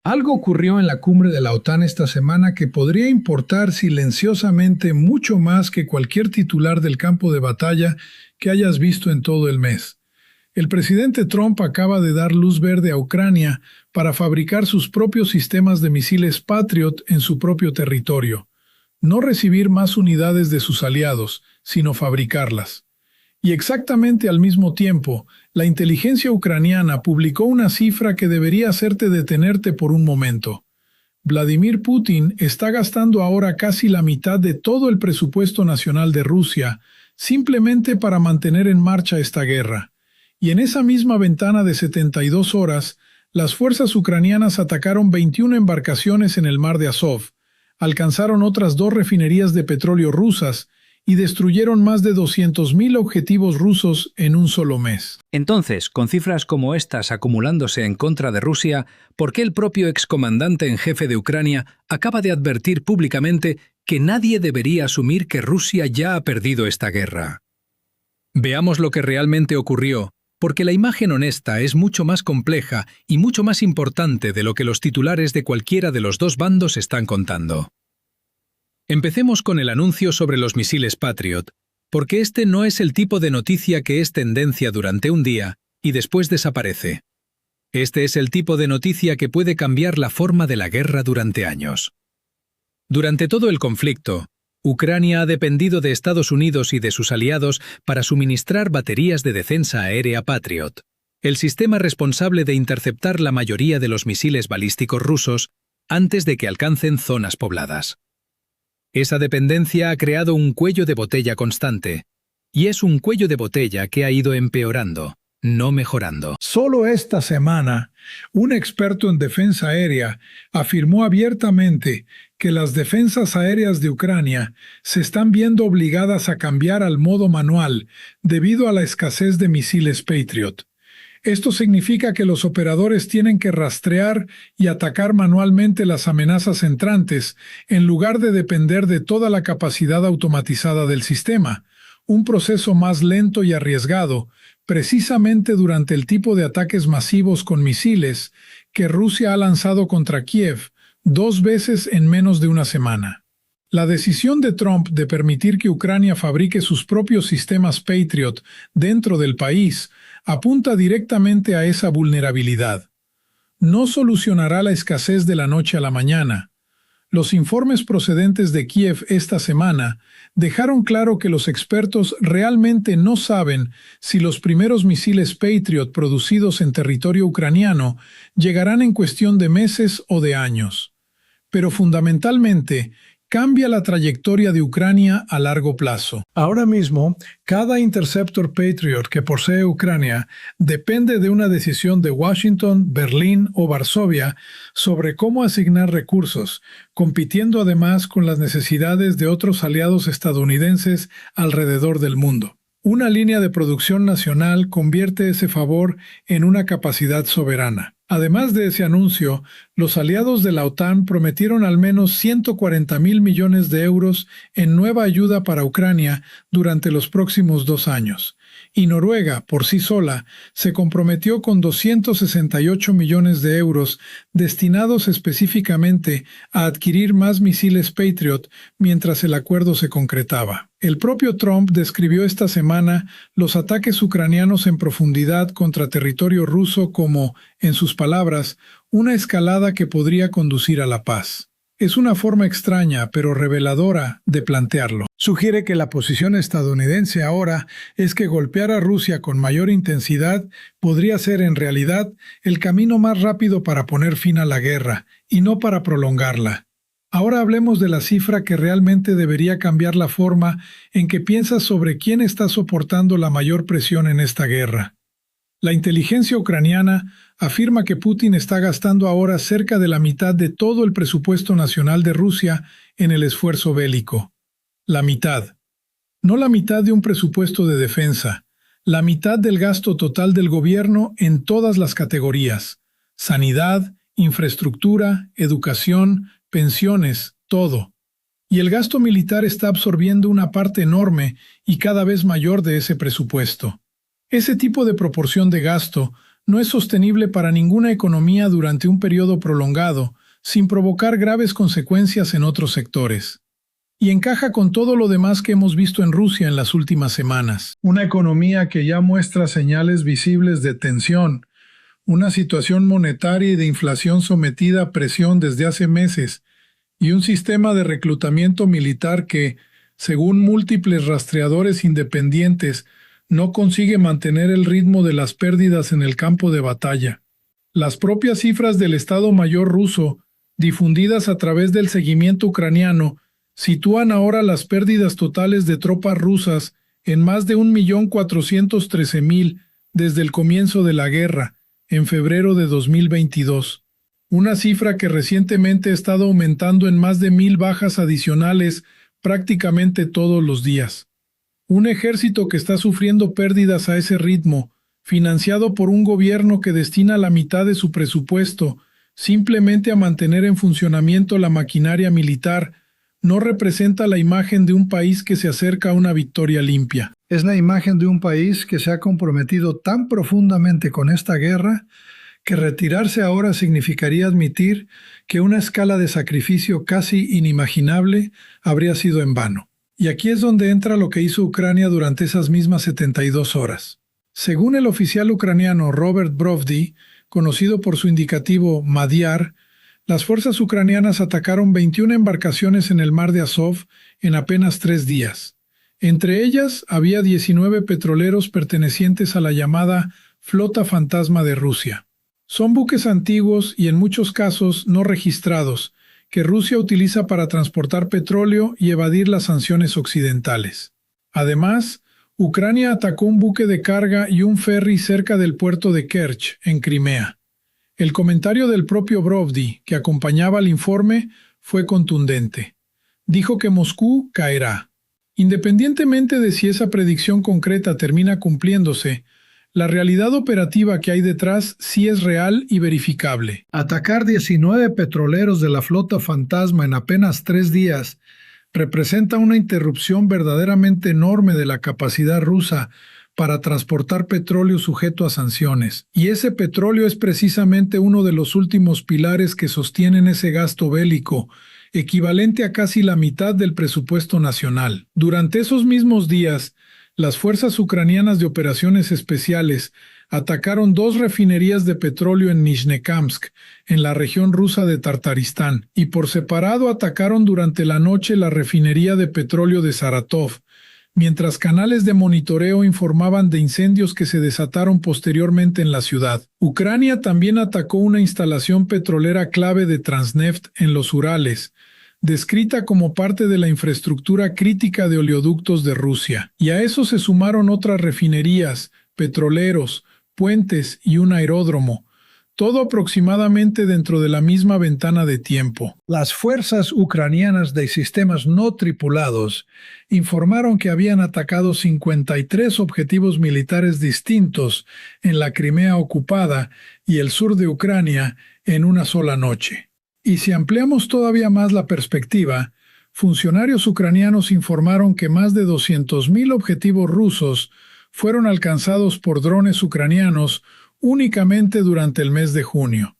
Algo ocurrió en la cumbre de la OTAN esta semana que podría importar silenciosamente mucho más que cualquier titular del campo de batalla que hayas visto en todo el mes. El presidente Trump acaba de dar luz verde a Ucrania para fabricar sus propios sistemas de misiles Patriot en su propio territorio. No recibir más unidades de sus aliados, sino fabricarlas. Y exactamente al mismo tiempo, la inteligencia ucraniana publicó una cifra que debería hacerte detenerte por un momento. Vladimir Putin está gastando ahora casi la mitad de todo el presupuesto nacional de Rusia simplemente para mantener en marcha esta guerra. Y en esa misma ventana de 72 horas, las fuerzas ucranianas atacaron 21 embarcaciones en el mar de Azov, alcanzaron otras 2 refinerías de petróleo rusas y destruyeron más de 200.000 objetivos rusos en un solo mes. Entonces, con cifras como estas acumulándose en contra de Rusia, ¿por qué el propio excomandante en jefe de Ucrania acaba de advertir públicamente que nadie debería asumir que Rusia ya ha perdido esta guerra? Veamos lo que realmente ocurrió, porque la imagen honesta es mucho más compleja y mucho más importante de lo que los titulares de cualquiera de los dos bandos están contando. Empecemos con el anuncio sobre los misiles Patriot, porque este no es el tipo de noticia que es tendencia durante un día y después desaparece. Este es el tipo de noticia que puede cambiar la forma de la guerra durante años. Durante todo el conflicto, Ucrania ha dependido de Estados Unidos y de sus aliados para suministrar baterías de defensa aérea Patriot, el sistema responsable de interceptar la mayoría de los misiles balísticos rusos antes de que alcancen zonas pobladas. Esa dependencia ha creado un cuello de botella constante, y es un cuello de botella que ha ido empeorando, no mejorando. Solo esta semana, un experto en defensa aérea afirmó abiertamente que las defensas aéreas de Ucrania se están viendo obligadas a cambiar al modo manual debido a la escasez de misiles Patriot. Esto significa que los operadores tienen que rastrear y atacar manualmente las amenazas entrantes en lugar de depender de toda la capacidad automatizada del sistema, un proceso más lento y arriesgado, precisamente durante el tipo de ataques masivos con misiles que Rusia ha lanzado contra Kiev 2 veces en menos de una semana. La decisión de Trump de permitir que Ucrania fabrique sus propios sistemas Patriot dentro del país apunta directamente a esa vulnerabilidad. No solucionará la escasez de la noche a la mañana. Los informes procedentes de Kiev esta semana dejaron claro que los expertos realmente no saben si los primeros misiles Patriot producidos en territorio ucraniano llegarán en cuestión de meses o de años. Pero fundamentalmente, cambia la trayectoria de Ucrania a largo plazo. Ahora mismo, cada interceptor Patriot que posee Ucrania depende de una decisión de Washington, Berlín o Varsovia sobre cómo asignar recursos, compitiendo además con las necesidades de otros aliados estadounidenses alrededor del mundo. Una línea de producción nacional convierte ese favor en una capacidad soberana. Además de ese anuncio, los aliados de la OTAN prometieron al menos 140.000 millones de euros en nueva ayuda para Ucrania durante los próximos 2 años. Y Noruega, por sí sola, se comprometió con 268 millones de euros destinados específicamente a adquirir más misiles Patriot mientras el acuerdo se concretaba. El propio Trump describió esta semana los ataques ucranianos en profundidad contra territorio ruso como, en sus palabras, una escalada que podría conducir a la paz. Es una forma extraña, pero reveladora, de plantearlo. Sugiere que la posición estadounidense ahora es que golpear a Rusia con mayor intensidad podría ser en realidad el camino más rápido para poner fin a la guerra, y no para prolongarla. Ahora hablemos de la cifra que realmente debería cambiar la forma en que piensas sobre quién está soportando la mayor presión en esta guerra. La inteligencia ucraniana afirma que Putin está gastando ahora cerca de la mitad de todo el presupuesto nacional de Rusia en el esfuerzo bélico. La mitad. No la mitad de un presupuesto de defensa, la mitad del gasto total del gobierno en todas las categorías: sanidad, infraestructura, educación, pensiones, todo. Y el gasto militar está absorbiendo una parte enorme y cada vez mayor de ese presupuesto. Ese tipo de proporción de gasto no es sostenible para ninguna economía durante un periodo prolongado, sin provocar graves consecuencias en otros sectores. Y encaja con todo lo demás que hemos visto en Rusia en las últimas semanas. Una economía que ya muestra señales visibles de tensión, una situación monetaria y de inflación sometida a presión desde hace meses, y un sistema de reclutamiento militar que, según múltiples rastreadores independientes, no consigue mantener el ritmo de las pérdidas en el campo de batalla. Las propias cifras del Estado Mayor ruso, difundidas a través del seguimiento ucraniano, sitúan ahora las pérdidas totales de tropas rusas en más de 1.413.000 desde el comienzo de la guerra, en febrero de 2022. Una cifra que recientemente ha estado aumentando en más de 1.000 bajas adicionales prácticamente todos los días. Un ejército que está sufriendo pérdidas a ese ritmo, financiado por un gobierno que destina la mitad de su presupuesto simplemente a mantener en funcionamiento la maquinaria militar, no representa la imagen de un país que se acerca a una victoria limpia. Es la imagen de un país que se ha comprometido tan profundamente con esta guerra que retirarse ahora significaría admitir que una escala de sacrificio casi inimaginable habría sido en vano. Y aquí es donde entra lo que hizo Ucrania durante esas mismas 72 horas. Según el oficial ucraniano Robert Brovdi, conocido por su indicativo Madyar, las fuerzas ucranianas atacaron 21 embarcaciones en el mar de Azov en apenas 3 días. Entre ellas había 19 petroleros pertenecientes a la llamada Flota Fantasma de Rusia. Son buques antiguos y en muchos casos no registrados, que Rusia utiliza para transportar petróleo y evadir las sanciones occidentales. Además, Ucrania atacó un buque de carga y un ferry cerca del puerto de Kerch, en Crimea. El comentario del propio Brovdi, que acompañaba al informe, fue contundente. Dijo que Moscú caerá. Independientemente de si esa predicción concreta termina cumpliéndose, la realidad operativa que hay detrás sí es real y verificable. Atacar 19 petroleros de la flota fantasma en apenas 3 días representa una interrupción verdaderamente enorme de la capacidad rusa para transportar petróleo sujeto a sanciones. Y ese petróleo es precisamente uno de los últimos pilares que sostienen ese gasto bélico, equivalente a casi la mitad del presupuesto nacional. Durante esos mismos días, las fuerzas ucranianas de operaciones especiales atacaron 2 refinerías de petróleo en Nizhnekamsk, en la región rusa de Tartaristán, y por separado atacaron durante la noche la refinería de petróleo de Saratov, mientras canales de monitoreo informaban de incendios que se desataron posteriormente en la ciudad. Ucrania también atacó una instalación petrolera clave de Transneft en los Urales, descrita como parte de la infraestructura crítica de oleoductos de Rusia. Y a eso se sumaron otras refinerías, petroleros, puentes y un aeródromo, todo aproximadamente dentro de la misma ventana de tiempo. Las fuerzas ucranianas de sistemas no tripulados informaron que habían atacado 53 objetivos militares distintos en la Crimea ocupada y el sur de Ucrania en una sola noche. Y si ampliamos todavía más la perspectiva, funcionarios ucranianos informaron que más de 200.000 objetivos rusos fueron alcanzados por drones ucranianos únicamente durante el mes de junio.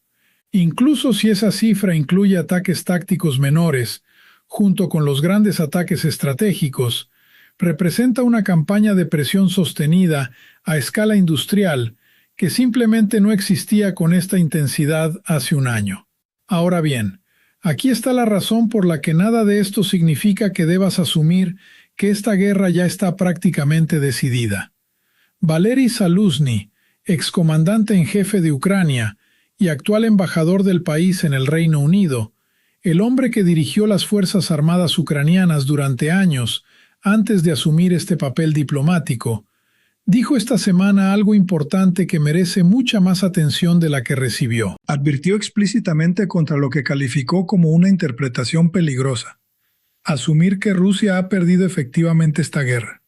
Incluso si esa cifra incluye ataques tácticos menores, junto con los grandes ataques estratégicos, representa una campaña de presión sostenida a escala industrial que simplemente no existía con esta intensidad hace un año. Ahora bien, aquí está la razón por la que nada de esto significa que debas asumir que esta guerra ya está prácticamente decidida. Valery Zaluzny, excomandante en jefe de Ucrania y actual embajador del país en el Reino Unido, el hombre que dirigió las Fuerzas Armadas ucranianas durante años antes de asumir este papel diplomático, dijo esta semana algo importante que merece mucha más atención de la que recibió. Advirtió explícitamente contra lo que calificó como una interpretación peligrosa: asumir que Rusia ha perdido efectivamente esta guerra.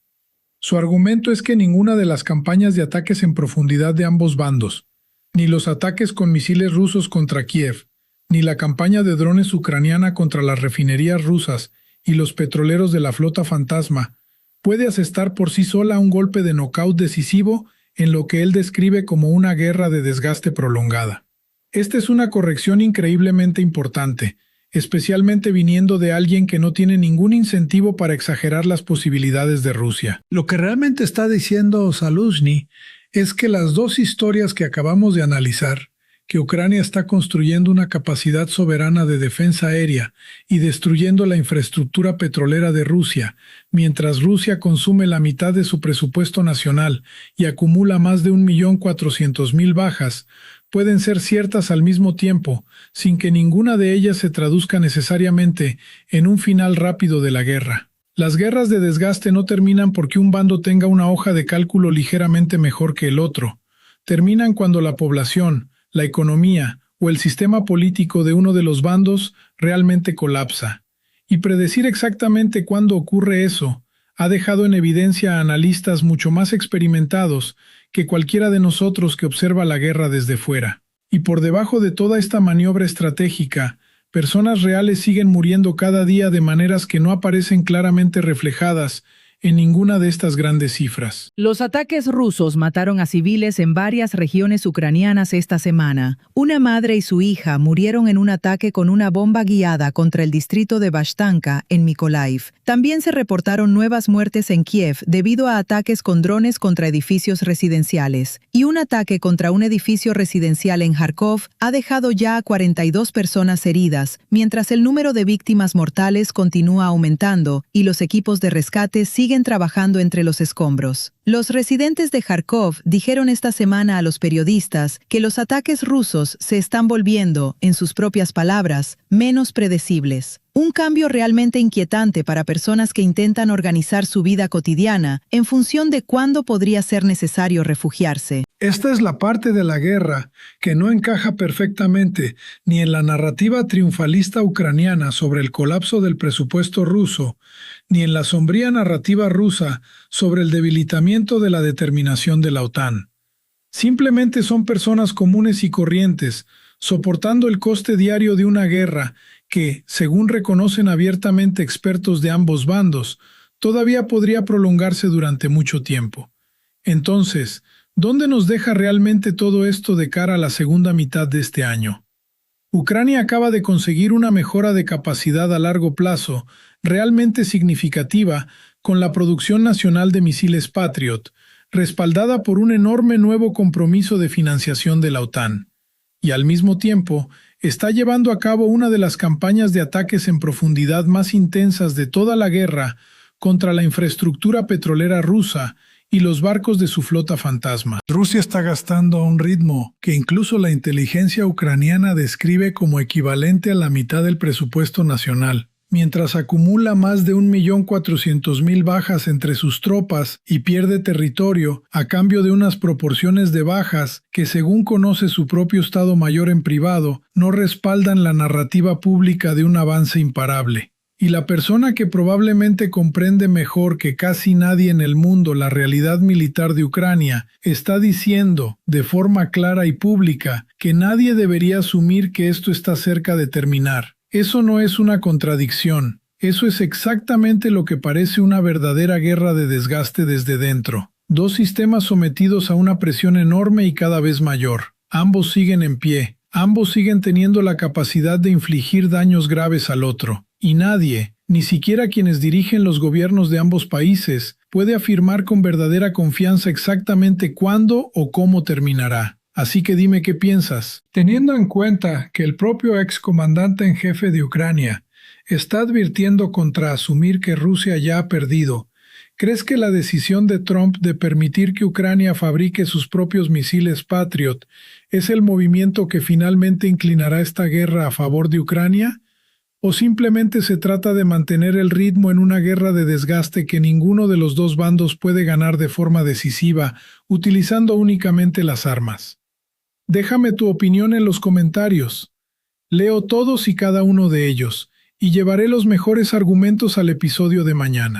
Su argumento es que ninguna de las campañas de ataques en profundidad de ambos bandos, ni los ataques con misiles rusos contra Kiev, ni la campaña de drones ucraniana contra las refinerías rusas y los petroleros de la flota fantasma, puede asestar por sí sola un golpe de nocaut decisivo en lo que él describe como una guerra de desgaste prolongada. Esta es una corrección increíblemente importante, especialmente viniendo de alguien que no tiene ningún incentivo para exagerar las posibilidades de Rusia. Lo que realmente está diciendo Zaluzny es que las dos historias que acabamos de analizar, que Ucrania está construyendo una capacidad soberana de defensa aérea y destruyendo la infraestructura petrolera de Rusia, mientras Rusia consume la mitad de su presupuesto nacional y acumula más de 1.400.000 bajas, pueden ser ciertas al mismo tiempo, sin que ninguna de ellas se traduzca necesariamente en un final rápido de la guerra. Las guerras de desgaste no terminan porque un bando tenga una hoja de cálculo ligeramente mejor que el otro. Terminan cuando la población, la economía o el sistema político de uno de los bandos realmente colapsa. Y predecir exactamente cuándo ocurre eso ha dejado en evidencia a analistas mucho más experimentados que cualquiera de nosotros que observa la guerra desde fuera. Y por debajo de toda esta maniobra estratégica, personas reales siguen muriendo cada día de maneras que no aparecen claramente reflejadas en ninguna de estas grandes cifras. Los ataques rusos mataron a civiles en varias regiones ucranianas esta semana. Una madre y su hija murieron en un ataque con una bomba guiada contra el distrito de Bashtanka, en Mykolaiv. También se reportaron nuevas muertes en Kiev debido a ataques con drones contra edificios residenciales. Y un ataque contra un edificio residencial en Kharkov ha dejado ya a 42 personas heridas, mientras el número de víctimas mortales continúa aumentando y los equipos de rescate siguen trabajando entre los escombros. Los residentes de Kharkov dijeron esta semana a los periodistas que los ataques rusos se están volviendo, en sus propias palabras, menos predecibles. Un cambio realmente inquietante para personas que intentan organizar su vida cotidiana en función de cuándo podría ser necesario refugiarse. Esta es la parte de la guerra que no encaja perfectamente ni en la narrativa triunfalista ucraniana sobre el colapso del presupuesto ruso, ni en la sombría narrativa rusa sobre el debilitamiento de la determinación de la OTAN. Simplemente son personas comunes y corrientes, soportando el coste diario de una guerra que, según reconocen abiertamente expertos de ambos bandos, todavía podría prolongarse durante mucho tiempo. Entonces, ¿dónde nos deja realmente todo esto de cara a la segunda mitad de este año? Ucrania acaba de conseguir una mejora de capacidad a largo plazo realmente significativa con la producción nacional de misiles Patriot, respaldada por un enorme nuevo compromiso de financiación de la OTAN. Y al mismo tiempo, está llevando a cabo una de las campañas de ataques en profundidad más intensas de toda la guerra contra la infraestructura petrolera rusa y los barcos de su flota fantasma. Rusia está gastando a un ritmo que incluso la inteligencia ucraniana describe como equivalente a la mitad del presupuesto nacional, mientras acumula más de 1.400.000 bajas entre sus tropas y pierde territorio a cambio de unas proporciones de bajas que, según conoce su propio Estado Mayor en privado, no respaldan la narrativa pública de un avance imparable. Y la persona que probablemente comprende mejor que casi nadie en el mundo la realidad militar de Ucrania está diciendo, de forma clara y pública, que nadie debería asumir que esto está cerca de terminar. Eso no es una contradicción, eso es exactamente lo que parece una verdadera guerra de desgaste desde dentro. Dos sistemas sometidos a una presión enorme y cada vez mayor. Ambos siguen en pie, ambos siguen teniendo la capacidad de infligir daños graves al otro. Y nadie, ni siquiera quienes dirigen los gobiernos de ambos países, puede afirmar con verdadera confianza exactamente cuándo o cómo terminará. Así que dime qué piensas. Teniendo en cuenta que el propio excomandante en jefe de Ucrania está advirtiendo contra asumir que Rusia ya ha perdido, ¿crees que la decisión de Trump de permitir que Ucrania fabrique sus propios misiles Patriot es el movimiento que finalmente inclinará esta guerra a favor de Ucrania? ¿O simplemente se trata de mantener el ritmo en una guerra de desgaste que ninguno de los dos bandos puede ganar de forma decisiva utilizando únicamente las armas? Déjame tu opinión en los comentarios. Leo todos y cada uno de ellos, y llevaré los mejores argumentos al episodio de mañana.